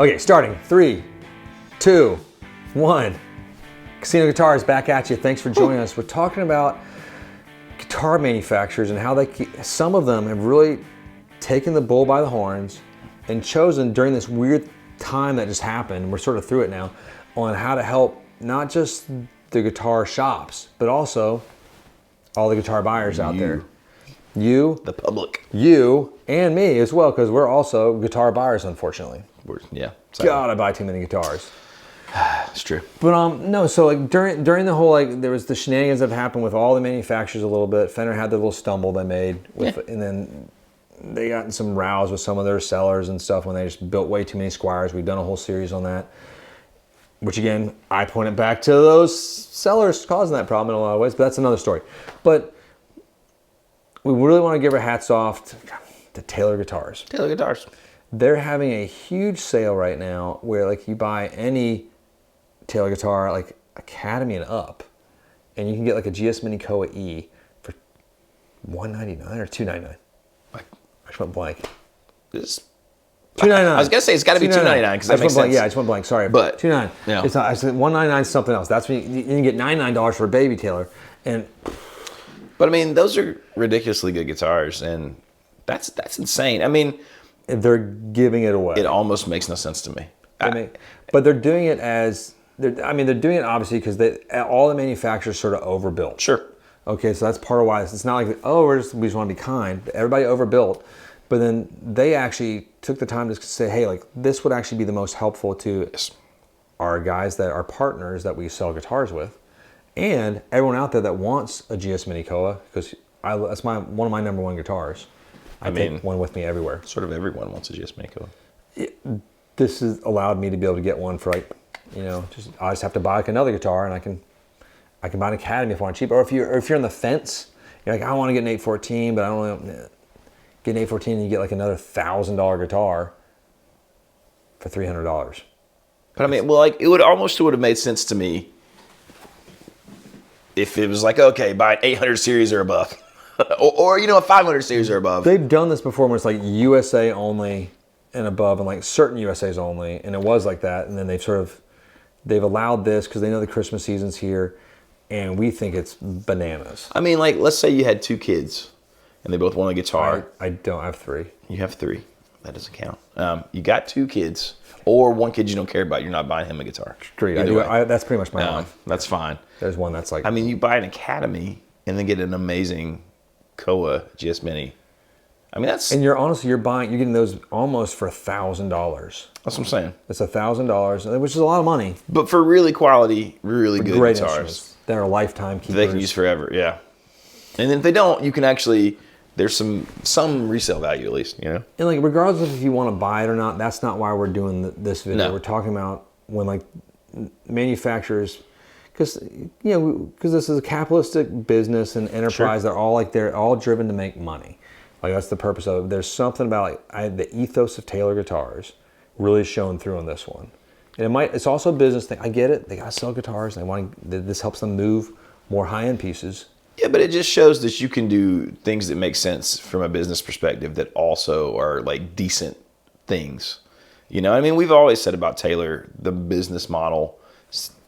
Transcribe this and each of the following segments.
Okay, starting. 3, 2, 1. Casino Guitars back at you. Thanks for joining us. We're talking about guitar manufacturers and how some of them have really taken the bull by the horns and chosen during this weird time that just happened, we're sort of through it now, on how to help not just the guitar shops, but also all the guitar buyers out there. You, the public, you, and me as well, because we're also guitar buyers, unfortunately. Sorry. God, I buy too many guitars. It's true. But no, so like during the whole, like, there was the shenanigans that happened with all the manufacturers a little bit. Fender had the little stumble they made with, and then they got in some rows with some of their sellers and stuff when they just built way too many Squires. We've done a whole series on that, which again, I point it back to those sellers causing that problem in a lot of ways, but that's another story. But we really want to give our hats off to Taylor Guitars. Taylor Guitars. They're having a huge sale right now where, like, you buy any Taylor guitar, like Academy and up, and you can get like a GS Mini Koa E for $199 or $299. I just went blank. $299. I was gonna say it's got to be $299 because that makes sense. Yeah, I just went blank. Sorry, but $299. Yeah. It's not. I said $199 is something else. That's when you can get $99 for a baby Taylor, and. But I mean, those are ridiculously good guitars, and that's insane. I mean, they're giving it away. It almost makes no sense to me. But they're doing it as. They're doing it obviously because all the manufacturers sort of overbuilt. Sure. Okay, so that's part of why it's not like, oh, we just want to be kind. Everybody overbuilt, but then they actually took the time to say, hey, like, this would actually be the most helpful to our guys that are partners that we sell guitars with, and everyone out there that wants a GS Mini Koa, because that's one of my number one guitars. I take one with me everywhere. Sort of everyone wants a GS Mini Koa. This has allowed me to be able to get one for, like, I just have to buy like another guitar, and I can buy an Academy if I want cheap. Or if you're on the fence, you're like, I want to get an 814, but I don't want to get an 814, and you get like another $1,000 guitar for $300. But I mean, well, like, it would have made sense to me if it was like, okay, buy an 800 series or above, or a 500 series or above. They've done this before when it's like USA only and above, and like certain USAs only, and it was like that, and then they've allowed this because they know the Christmas season's here, and we think it's bananas. I mean, like, let's say you had 2 kids, and they both want a guitar. I don't have 3. You have 3. That doesn't count. You got 2 kids, or 1 kid you don't care about. You're not buying him a guitar. Street. That's pretty much my life. That's fine. There's one that's like. I mean, you buy an Academy and then get an amazing Koa GS Mini. I mean, that's. And you're getting those almost for $1,000. That's what I'm saying. It's $1,000, which is a lot of money. But for really quality, really good great guitars that are lifetime keepers. They can use forever, yeah. And then if they don't, you can actually. There's some resale value at least, And like, regardless of if you want to buy it or not, that's not why we're doing this video. No. We're talking about when, like, manufacturers, because this is a capitalistic business and enterprise. Sure. They're all driven to make money. Like, that's the purpose of it. There's something about, like, the ethos of Taylor Guitars really showing through on this one. And it's also a business thing. I get it. They got to sell guitars. This helps them move more high-end pieces. Yeah, but it just shows that you can do things that make sense from a business perspective that also are, like, decent things. I mean, we've always said about Taylor, the business model,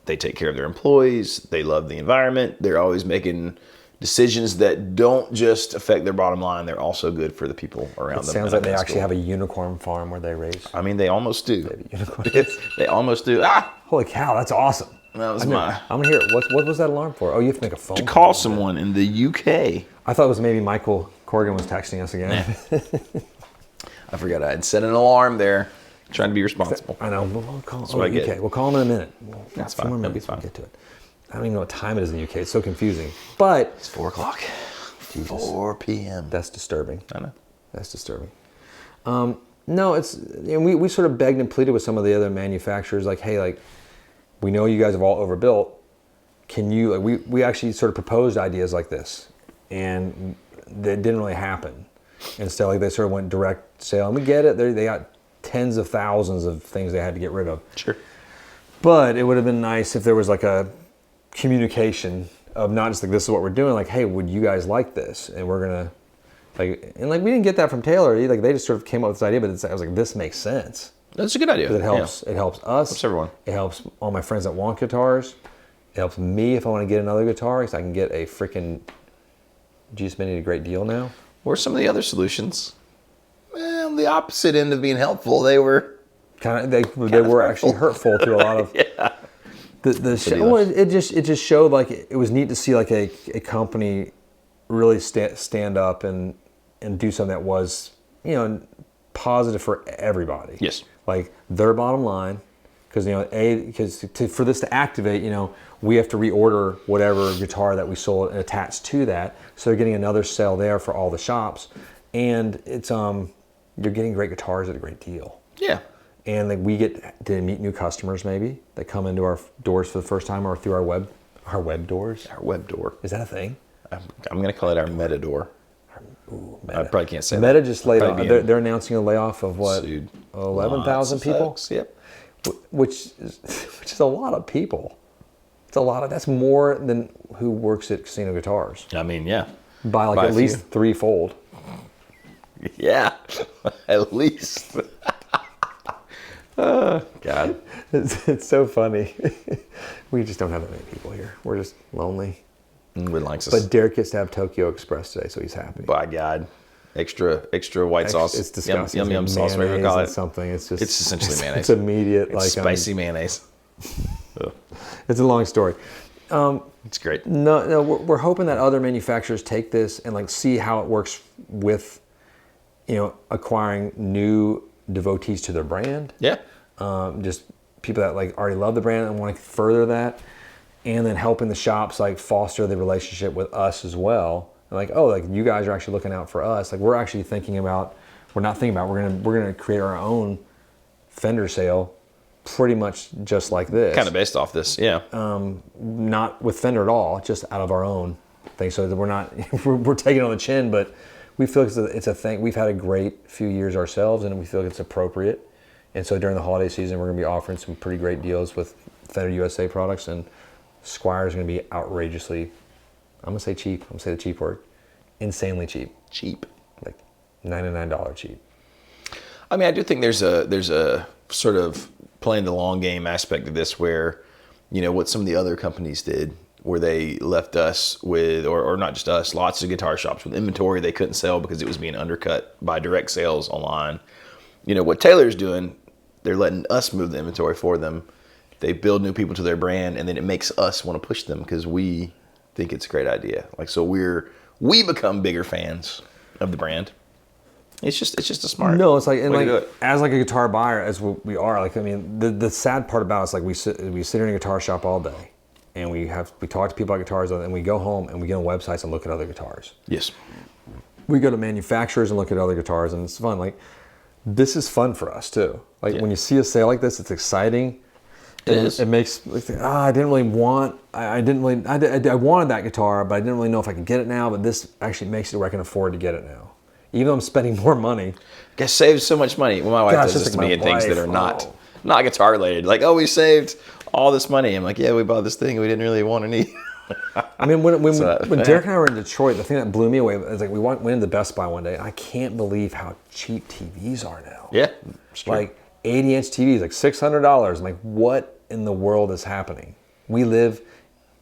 they take care of their employees. They love the environment. They're always making decisions that don't just affect their bottom line. They're also good for the people around them. It sounds like they actually have a unicorn farm where they raise. I mean, they almost do. Unicorns. They almost do. Ah! Holy cow, that's awesome. That was I'm gonna hear it. What was that alarm for? Oh, you have to make a phone to call someone in the UK. I thought it was maybe Michael Corrigan was texting us again. I forgot I had set an alarm there, trying to be responsible. I know. We'll call. UK. We'll call him in a minute. That's fine. That'll be fine. We'll get to it. I don't even know what time it is in the UK. It's so confusing. But it's 4 o'clock. Jesus. 4 p.m. That's disturbing. I know. That's disturbing. No, it's, we sort of begged and pleaded with some of the other manufacturers, like, hey, like, we know you guys have all overbuilt. Can you, like, we actually sort of proposed ideas like this, and that didn't really happen. Instead, like, they sort of went direct sale, and we get it. They got tens of thousands of things they had to get rid of. Sure. But it would have been nice if there was like a communication of not just like, this is what we're doing, like, hey, would you guys like this? And we're gonna, like, and like, we didn't get that from Taylor. Like, they just sort of came up with this idea, but I was like, this makes sense. That's a good idea. It helps. It helps us. Helps everyone. It helps all my friends that want guitars. It helps me if I want to get another guitar, because I can get a freaking Juice Mini at a great deal now. Or some of the other solutions. Well, on the opposite end of being helpful, they were They were actually hurtful to a lot of. Yeah. The show, it just showed like it was neat to see like a company really stand up and do something that was, you know, positive for everybody. Yes. Like their bottom line, because, you know, for this to activate, you know, we have to reorder whatever guitar that we sold and attach to that. So they're getting another sale there for all the shops, and it's you're getting great guitars at a great deal. Yeah. And like we get to meet new customers maybe that come into our doors for the first time, or through our web doors. Our web door. Is that a thing? I'm going to call it our meta door. Ooh, I probably can't say Meta that. just laid off. They're announcing a layoff of what? Sued. 11,000 people? Folks. Yep. Which is a lot of people. It's a lot of, that's more than who works at Casino Guitars. I mean, yeah. By like at least threefold. Yeah. At least. God. It's so funny. We just don't have that many people here. We're just lonely. Everyone likes us. But Derek gets to have Tokyo Express today, so he's happy. By God. Extra white sauce. It's disgusting. Yum sauce, whatever you call it. Something. It's essentially mayonnaise. It's immediate. It's like spicy mayonnaise. It's a long story. It's great. No, we're hoping that other manufacturers take this and like see how it works with, you know, acquiring new devotees to their brand. Yeah. Just people that like already love the brand and want to further that, and then helping the shops like foster the relationship with us as well. And like, oh, like you guys are actually looking out for us. Like we're actually we're gonna create our own Fender sale, pretty much just like this. Kind of based off this, yeah. Not with Fender at all, just out of our own thing. So that we're not we're taking it on the chin, but we feel it's a thing. We've had a great few years ourselves, and we feel it's appropriate. And so during the holiday season, we're going to be offering some pretty great deals with Fender USA products, and Squire's going to be outrageously, I'm going to say cheap. I'm going to say the cheap word. Insanely cheap. Cheap. Like $99 cheap. I mean, I do think there's a sort of playing the long game aspect of this where, you know, what some of the other companies did, where they left us with, or not just us, lots of guitar shops with inventory they couldn't sell because it was being undercut by direct sales online. You know, what Taylor's doing, they're letting us move the inventory for them. They build new people to their brand, and then it makes us want to push them because we think it's a great idea. Like, so we become bigger fans of the brand. It's just a smart. No, it's like, and way to do like it. as like a guitar buyer, as we are, like, I mean, the sad part about it is like we sit in a guitar shop all day, and we talk to people about guitars, and we go home and we get on websites and look at other guitars. Yes. We go to manufacturers and look at other guitars, and it's fun. Like, this is fun for us too. Like when you see a sale like this, it's exciting. It is. It makes like, I didn't really want. I wanted that guitar, but I didn't really know if I could get it now. But this actually makes it where I can afford to get it now, even though I'm spending more money. Guys, saves so much money. Well, my wife does this to me in things that are not guitar related. Like, oh, we saved all this money. I'm like, yeah, we bought this thing we didn't really want to need. I mean, when Derek and I were in Detroit, the thing that blew me away was like we went into Best Buy one day, and I can't believe how cheap TVs are now. Yeah, it's true. Like 80-inch TVs, like $600. I'm like, what in the world is happening? We live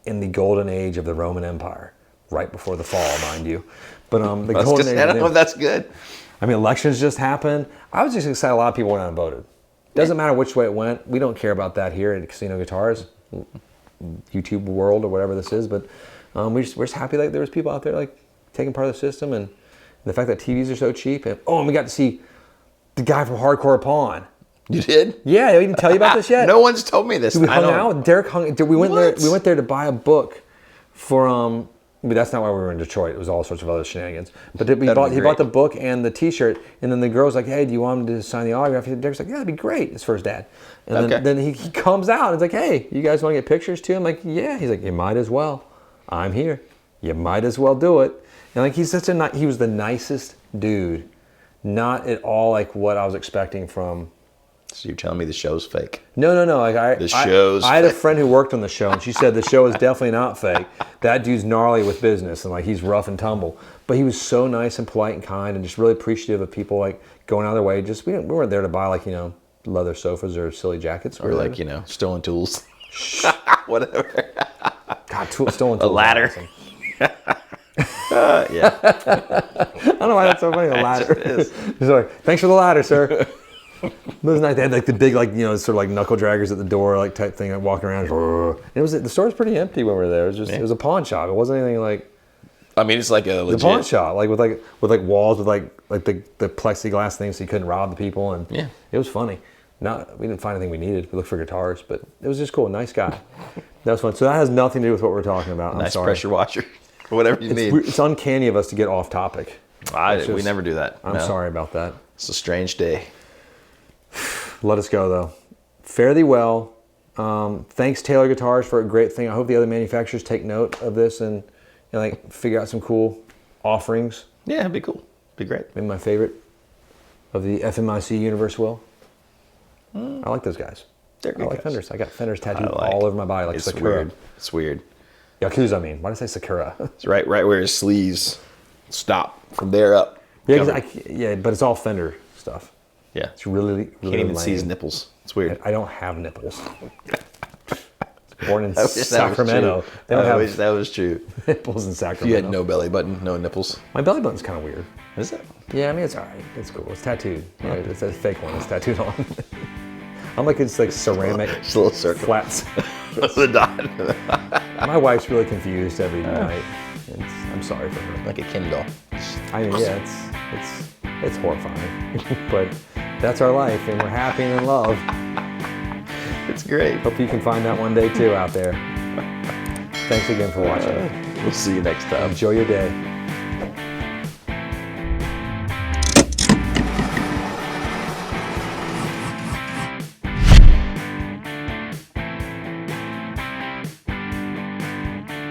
in the golden age of the Roman Empire, right before the fall, mind you. But the golden age. I don't know if that's good. I mean, elections just happened. I was just excited. A lot of people went out and voted. Doesn't matter which way it went. We don't care about that here at Casino Guitars, YouTube world, or whatever this is. But we're just happy that there was people out there like taking part of the system, and the fact that TVs are so cheap. And we got to see the guy from Hardcore Pawn. You did? Yeah, I didn't tell you about this yet. No one's told me this. We hung out. Derek we went there. We went there to buy a book for but that's not why we were in Detroit. It was all sorts of other shenanigans. But he bought the book and the T-shirt, and then the girl's like, "Hey, do you want him to sign the autograph?" Derek's like, "Yeah, that'd be great." It's for his dad. And then he comes out and it's like, "Hey, you guys want to get pictures too?" I'm like, "Yeah." He's like, "You might as well. I'm here. You might as well do it." And like he was the nicest dude. Not at all like what I was expecting from. So you're telling me the show's fake? No. Like I had a friend who worked on the show, and she said the show is definitely not fake. That dude's gnarly with business, and like he's rough and tumble. But he was so nice and polite and kind, and just really appreciative of people like going out of their way. Just we weren't there to buy like leather sofas or silly jackets. Or like, you know, stolen tools. Whatever. God, stolen tools. A ladder. Yeah. I don't know why that's so funny. A ladder. It is. He's like, thanks for the ladder, sir. Those nights they had like the big, like, you know, sort of like knuckle draggers at the door, like type thing, like walking around. The store was pretty empty when we were there. It was just, it was a pawn shop. It wasn't anything like. I mean, it's like a legit. The pawn shop, like with walls with the plexiglass things, so you couldn't rob the people, and it was funny. We didn't find anything we needed. We looked for guitars, but it was just cool. Nice guy. That was fun. So that has nothing to do with what we're talking about. Nice pressure washer, whatever you need. It's uncanny of us to get off topic. We never do that. I'm sorry about that. It's a strange day. Let us go though. Fare thee well. Thanks Taylor Guitars for a great thing. I hope the other manufacturers take note of this and like figure out some cool offerings. Yeah, it'd be cool. Be great. Maybe my favorite of the FMIC universe will. I like those guys. They're good I like guys. Fenders. I got Fenders tattooed all over my body, like it's Sakura. Weird. It's weird. Yakuza, I mean. Why did I say Sakura? It's right where his sleeves stop from there up. But it's all Fender stuff. Yeah. It's really Can't even lame. see his nipples. It's weird. I don't have nipples. Born in Sacramento. I wish that was true. Nipples in Sacramento. You had no belly button, no nipples. My belly button's kind of weird. Is it? Yeah, I mean, it's all right. It's cool. It's tattooed. Yeah, it's a fake one. It's tattooed on. I'm like, it's like ceramic. Just a little circle. Flats. The dot. My wife's really confused every night. I'm sorry for her. Like a Ken doll. I mean, yeah, it's horrifying. But that's our life, and we're happy and in love. It's great. Hope you can find that one day too out there. Thanks again for watching. We'll see you next time. Enjoy your day.